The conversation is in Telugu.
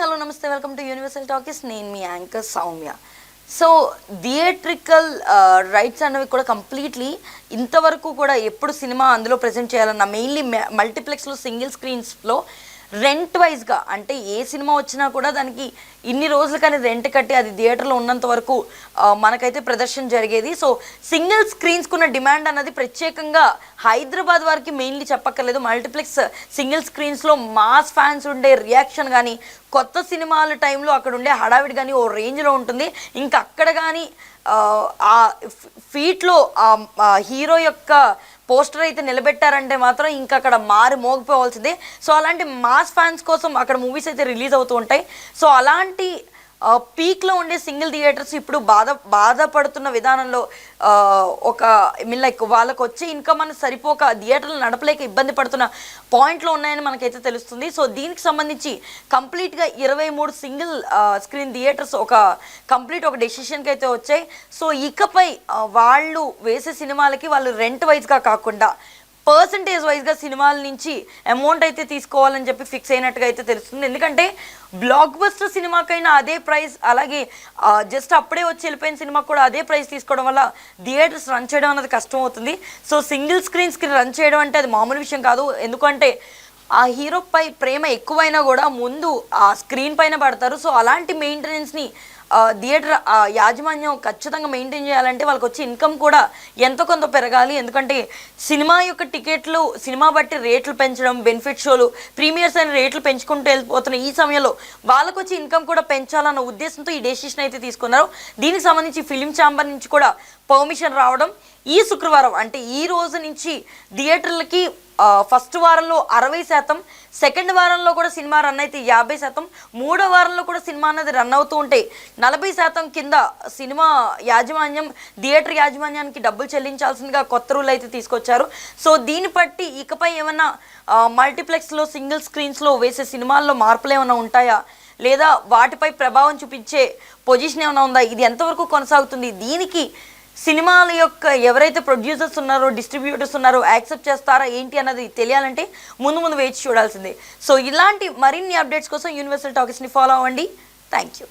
హలో నమస్తే వెల్కమ్ టు యూనివర్సల్ టాకీస్. నేను మీ anchor Soumya. So theatrical rights అనేవి కూడా కంప్లీట్లీ ఇంతవరకు కూడా ఎప్పుడు సినిమా అందులో ప్రజెంట్ చేయాలన్నా మెయిన్లీ మల్టీప్లెక్స్లో సింగిల్ స్క్రీన్స్లో రెంట్ వైజ్గా అంటే ఏ సినిమా వచ్చినా కూడా దానికి ఇన్ని రోజులు కానీ రెంట్ కట్టి అది థియేటర్లో ఉన్నంత వరకు మనకైతే ప్రదర్శన జరిగేది. సో సింగిల్ స్క్రీన్స్కున్న డిమాండ్ అన్నది ప్రత్యేకంగా హైదరాబాద్ వారికి మెయిన్లీ చెప్పక్కర్లేదు. మల్టీప్లెక్స్ సింగిల్ స్క్రీన్స్లో మాస్ ఫ్యాన్స్ ఉండే రియాక్షన్ కానీ కొత్త సినిమాల టైంలో అక్కడ ఉండే హడావిడి కానీ ఓ రేంజ్లో ఉంటుంది. ఇంకా అక్కడ కానీ ఆ ఫీట్లో ఆ హీరో యొక్క పోస్టర్ అయితే నిలబెట్టారంటే మాత్రం ఇంకా అక్కడ మారి మోగిపోవాల్సిందే. సో అలాంటి మాస్ ఫ్యాన్స్ కోసం అక్కడ మూవీస్ అయితే రిలీజ్ అవుతూ ఉంటాయి. సో అలాంటి పీక్లో ఉండే సింగిల్ థియేటర్స్ ఇప్పుడు బాధపడుతున్న విధానంలో ఒక లైక్ వాళ్ళకు వచ్చే ఇన్కమ్ అనేది సరిపోక థియేటర్లు నడపలేక ఇబ్బంది పడుతున్న పాయింట్లో ఉన్నాయని మనకైతే తెలుస్తుంది. సో దీనికి సంబంధించి కంప్లీట్గా 23 సింగిల్ స్క్రీన్ థియేటర్స్ ఒక డెసిషన్కి అయితే వచ్చాయి. సో ఇకపై వాళ్ళు వేసే సినిమాలకి వాళ్ళు రెంట్ వైజ్గా కాకుండా పర్సంటేజ్ వైజ్గా సినిమాల నుంచి అమౌంట్ అయితే తీసుకోవాలని చెప్పి ఫిక్స్ అయినట్టుగా అయితే తెలుస్తుంది. ఎందుకంటే బ్లాక్ బస్టర్ సినిమాకైనా అదే ప్రైస్, అలాగే జస్ట్ అప్పుడే వచ్చి వెళ్ళిపోయిన సినిమాకి కూడా అదే ప్రైస్ తీసుకోవడం వల్ల థియేటర్స్ రన్ చేయడం అనేది కష్టం అవుతుంది. సో సింగిల్ స్క్రీన్స్కి రన్ చేయడం అంటే అది మామూలు విషయం కాదు. ఎందుకంటే ఆ హీరోపై ప్రేమ ఎక్కువైనా కూడా ముందు ఆ స్క్రీన్ పైన పడతారు. సో అలాంటి మెయింటెనెన్స్ని థియేటర్ యాజమాన్యం ఖచ్చితంగా మెయింటైన్ చేయాలంటే వాళ్ళకి వచ్చే ఇన్కమ్ కూడా ఎంతో కొంత పెరగాలి. ఎందుకంటే సినిమా యొక్క టికెట్లు సినిమా బట్టి రేట్లు పెంచడం, బెనిఫిట్ షోలు, ప్రీమియర్స్ అయిన రేట్లు పెంచుకుంటూ వెళ్ళిపోతున్న ఈ సమయంలో వాళ్ళకు వచ్చి ఇన్కమ్ కూడా పెంచాలన్న ఉద్దేశంతో ఈ డెసిషన్ అయితే తీసుకున్నారు. దీనికి సంబంధించి ఫిలిం ఛాంబర్ నుంచి కూడా పర్మిషన్ రావడం ఈ శుక్రవారం అంటే ఈ రోజు నుంచి థియేటర్లకి ఫస్ట్ వారంలో 60%, సెకండ్ వారంలో కూడా సినిమా రన్ అయితే 50%, మూడో వారంలో కూడా సినిమా అనేది రన్ అవుతూ ఉంటే 40% కింద సినిమా యాజమాన్యం థియేటర్ యాజమాన్యానికి డబ్బులు చెల్లించాల్సిందిగా కొత్త రూల్ అయితే తీసుకొచ్చారు. సో దీన్ని బట్టి ఇకపై ఏమన్నా మల్టీప్లెక్స్లో సింగిల్ స్క్రీన్స్లో వేసే సినిమాల్లో మార్పులు ఏమైనా ఉంటాయా, లేదా వాటిపై ప్రభావం చూపించే పొజిషన్ ఏమైనా ఉందా, ఇది ఎంతవరకు కొనసాగుతుంది, దీనికి సినిమాల యొక్క ఎవరైతే ప్రొడ్యూసర్స్ ఉన్నారో డిస్ట్రిబ్యూటర్స్ ఉన్నారో యాక్సెప్ట్ చేస్తారా ఏంటి అన్నది తెలియాలంటే ముందు వేచి చూడాల్సిందే. సో ఇలాంటి మరిన్ని అప్డేట్స్ కోసం యూనివర్సల్ టాకీస్ని ఫాలో అవ్వండి. Thank you.